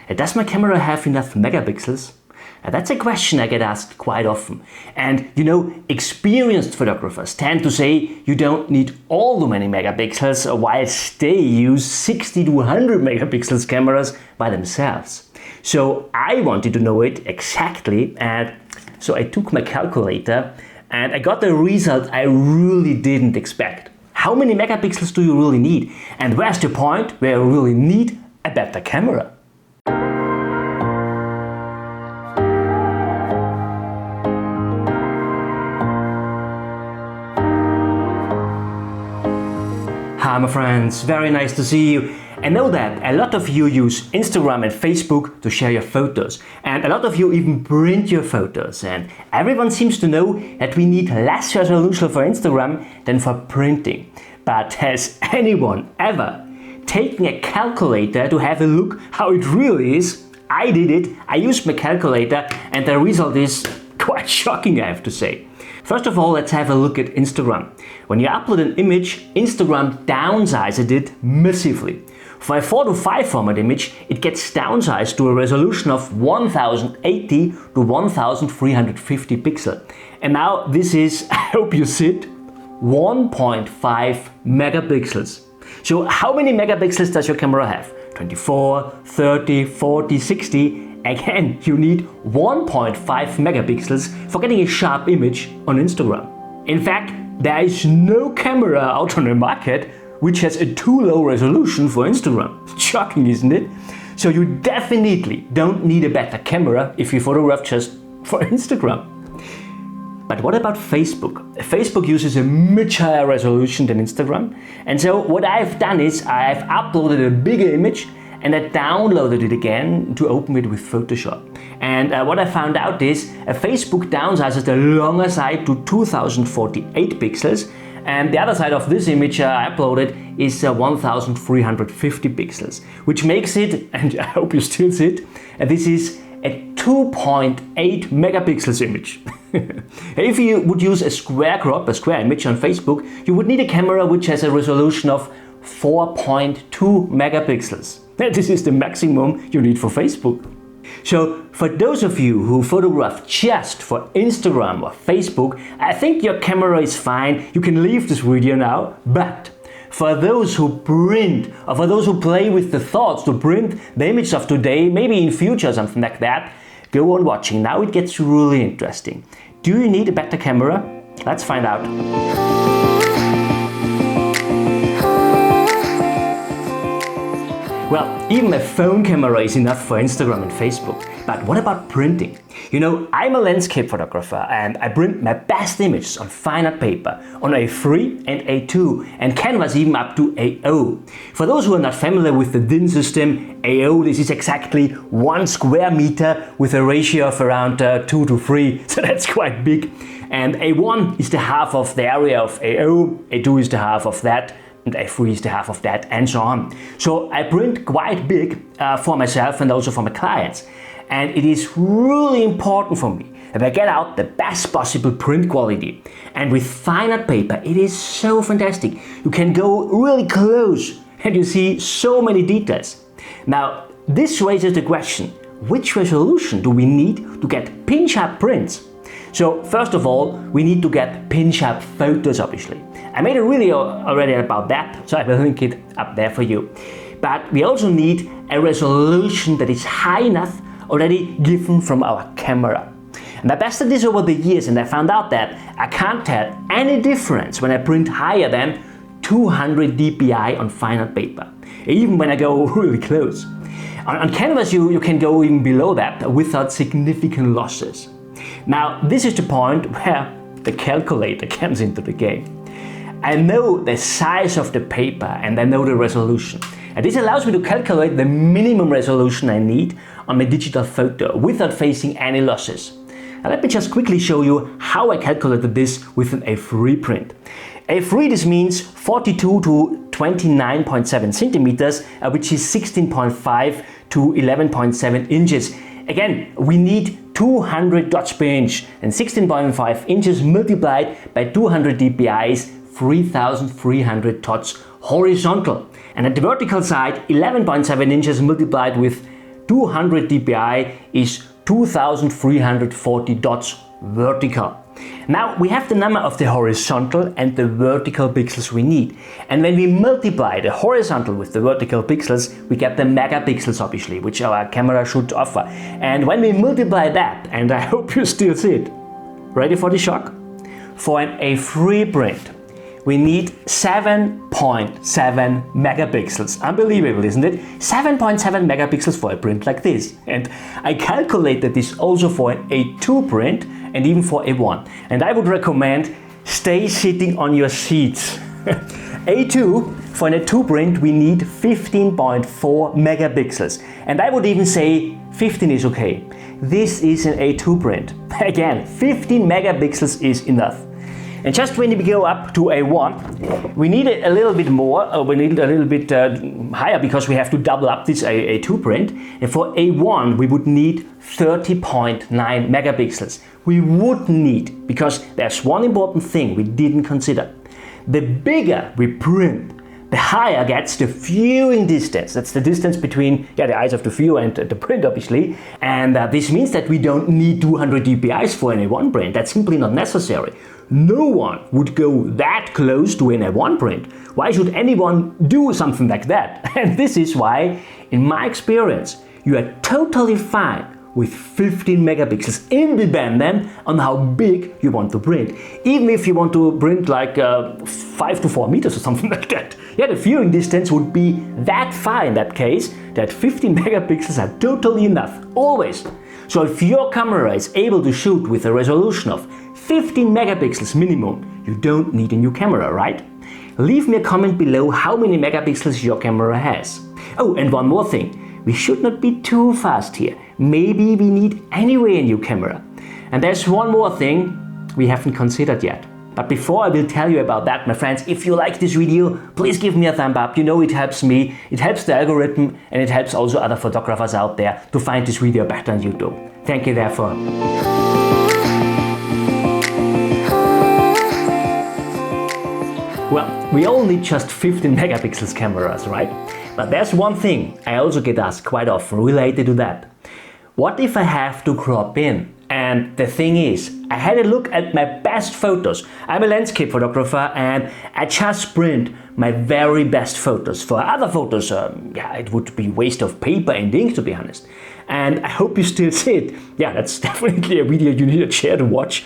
Does my camera have enough megapixels? That's a question I get asked quite often. And you know, experienced photographers tend to say you don't need all the many megapixels, whilst they use 60 to 100 megapixels cameras by themselves. So I wanted to know it exactly, and so I took my calculator and I got the result I really didn't expect. How many megapixels do you really need? And where's the point where you really need a better camera? Hi my friends, very nice to see you. I know that a lot of you use Instagram and Facebook to share your photos, and a lot of you even print your photos, and everyone seems to know that we need less resolution for Instagram than for printing. But has anyone ever taken a calculator to have a look how it really is? I did it, I used my calculator, and the result is quite shocking, I have to say. First of all, let's have a look at Instagram. When you upload an image, Instagram downsizes it massively. For a 4:5 format image, it gets downsized to a resolution of 1080 to 1350 pixel. And now this is, I hope you see it, 1.5 megapixels. So how many megapixels does your camera have? 24, 30, 40, 60? Again, you need 1.5 megapixels for getting a sharp image on Instagram. In fact, there is no camera out on the market which has a too low resolution for Instagram. Shocking, isn't it? So you definitely don't need a better camera if you photograph just for Instagram. But what about Facebook? Facebook uses a much higher resolution than Instagram. And so what I've done is I've uploaded a bigger image and I downloaded it again to open it with Photoshop. And what I found out is Facebook downsizes the longer side to 2048 pixels, and the other side of this image I uploaded is 1350 pixels, which makes it, and I hope you still see it, this is a 2.8 megapixels image. If you would use a square crop, a square image on Facebook, you would need a camera which has a resolution of 4.2 megapixels. This is the maximum you need for Facebook. So for those of you who photograph just for Instagram or Facebook, I think your camera is fine, you can leave this video now. But for those who print, or for those who play with the thoughts to print the image of today, maybe in future or something like that, go on watching. Now it gets really interesting. Do you need a better camera? Let's find out. Well, even a phone camera is enough for Instagram and Facebook. But what about printing? You know, I'm a landscape photographer and I print my best images on fine art paper, on A3 and A2, and canvas even up to AO. For those who are not familiar with the DIN system, AO, this is exactly 1 square meter with a ratio of around 2 to 3, so that's quite big. And A1 is the half of the area of AO, A2 is the half of that, and A3 is the half of that, and so on. So I print quite big for myself and also for my clients. And it is really important for me that I get out the best possible print quality. And with fine art paper, it is so fantastic. You can go really close and you see so many details. Now, this raises the question, which resolution do we need to get pin-sharp prints? So first of all, we need to get pin-sharp photos, obviously. I made a video already about that, so I will link it up there for you. But we also need a resolution that is high enough already given from our camera. And I tested this over the years and I found out that I can't tell any difference when I print higher than 200 dpi on fine art paper, even when I go really close. On canvas you can go even below that without significant losses. Now this is the point where the calculator comes into the game. I know the size of the paper and I know the resolution. And this allows me to calculate the minimum resolution I need on my digital photo without facing any losses. Now let me just quickly show you how I calculated this with an A3 print. A3, this means 42 to 29.7 centimeters, which is 16.5 to 11.7 inches. Again, we need 200 dots per inch, and 16.5 inches multiplied by 200 dpi is 3,300 dots horizontal. And at the vertical side, 11.7 inches multiplied with 200 dpi is 2340 dots vertical. Now we have the number of the horizontal and the vertical pixels we need. And when we multiply the horizontal with the vertical pixels, we get the megapixels obviously, which our camera should offer. And when we multiply that, and I hope you still see it, ready for the shock? For an A3 print, we need 7.7 megapixels. Unbelievable, isn't it? 7.7 megapixels for a print like this. And I calculated this also for an A2 print and even for A1. And I would recommend stay sitting on your seats. A2, for an A2 print, we need 15.4 megapixels. And I would even say 15 is okay. This is an A2 print. Again, 15 megapixels is enough. And just when we go up to A1, we need a little bit more, we need a little bit higher because we have to double up this A2 print. And for A1, we would need 30.9 megapixels. We would need, because there's one important thing we didn't consider. The bigger we print, the higher gets the viewing distance. That's the distance between the eyes of the viewer and the print, obviously. And this means that we don't need 200 dpi's for an A1 print. That's simply not necessary. No one would go that close to an A1 print. Why should anyone do something like that? And this is why, in my experience, you are totally fine with 15 megapixels independent on how big you want to print. Even if you want to print like 5 to 4 meters or something like that. Yeah, the viewing distance would be that far in that case that 15 megapixels are totally enough, always. So if your camera is able to shoot with a resolution of 15 megapixels minimum, you don't need a new camera, right? Leave me a comment below how many megapixels your camera has. Oh, and one more thing. We should not be too fast here. Maybe we need anyway a new camera. And there's one more thing we haven't considered yet. But before I will tell you about that, my friends, if you like this video, please give me a thumb up. You know it helps me, it helps the algorithm, and it helps also other photographers out there to find this video better on YouTube. Thank you therefore. Well, we all need just 15 megapixels cameras, right? But there's one thing I also get asked quite often related to that. What if I have to crop in? And the thing is, I had a look at my best photos. I'm a landscape photographer and I just print my very best photos. For other photos, it would be waste of paper and ink, to be honest. And I hope you still see it. Yeah, that's definitely a video you need to share to watch.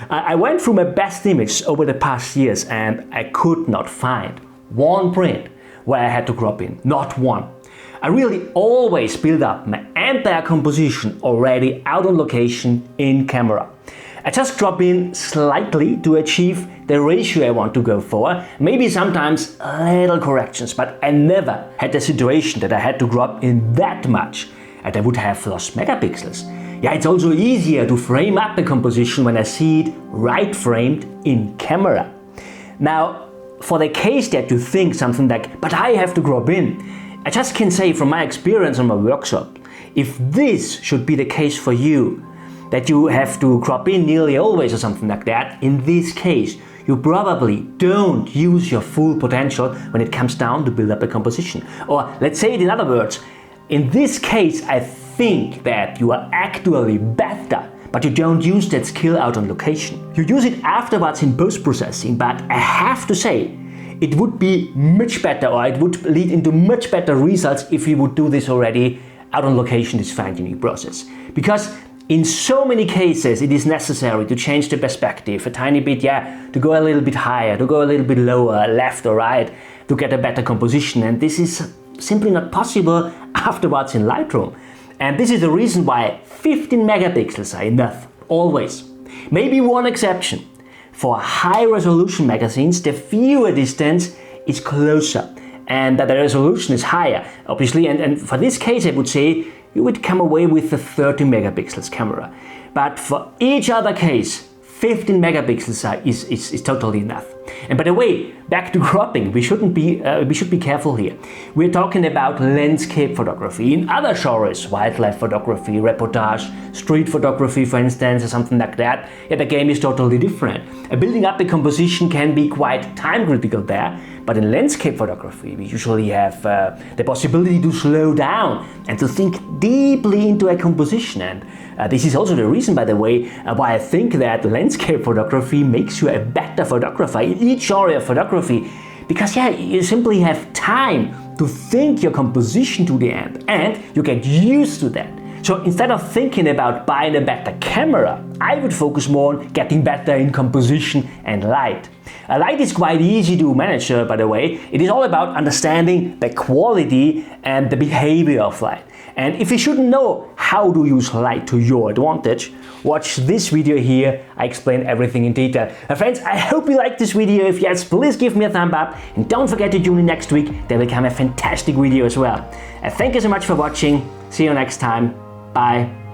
I went through my best images over the past years and I could not find one print where I had to crop in, not one. I really always build up my entire composition already out on location in camera. I just crop in slightly to achieve the ratio I want to go for, maybe sometimes little corrections, but I never had the situation that I had to crop in that much and I would have lost megapixels. Yeah, it's also easier to frame up the composition when I see it right framed in camera. Now, for the case that you think something like, but I have to crop in, I just can say from my experience on my workshop, if this should be the case for you, that you have to crop in nearly always or something like that, in this case, you probably don't use your full potential when it comes down to build up a composition. Or let's say it in other words, in this case, I think that you are actually better, but you don't use that skill out on location. You use it afterwards in post-processing, but I have to say, it would be much better, or it would lead into much better results if you would do this already out on location, this fine-tuning process. Because in so many cases it is necessary to change the perspective a tiny bit, to go a little bit higher, to go a little bit lower, left or right, to get a better composition. And this is simply not possible afterwards in Lightroom. And this is the reason why 15 megapixels are enough, always. Maybe one exception. For high-resolution magazines, the viewer distance is closer and that the resolution is higher, obviously. And for this case, I would say you would come away with a 30 megapixels camera. But for each other case, 15 megapixels is totally enough. And by the way, back to cropping, we should be careful here. We're talking about landscape photography. In other genres, wildlife photography, reportage, street photography, for instance, or something like that, the game is totally different. Building up the composition can be quite time critical there, but in landscape photography, we usually have the possibility to slow down and to think deeply into a composition. And this is also the reason, by the way, why I think that landscape photography makes you a better photographer in each genre of photography, because you simply have time to think your composition to the end and you get used to that. So instead of thinking about buying a better camera, I would focus more on getting better in composition and light. Light is quite easy to manage, by the way. It is all about understanding the quality and the behavior of light. And if you shouldn't know how to use light to your advantage, watch this video here. I explain everything in detail. Friends, I hope you liked this video. If yes, please give me a thumb up and don't forget to tune in next week. There will come a fantastic video as well. Thank you so much for watching. See you next time. Bye.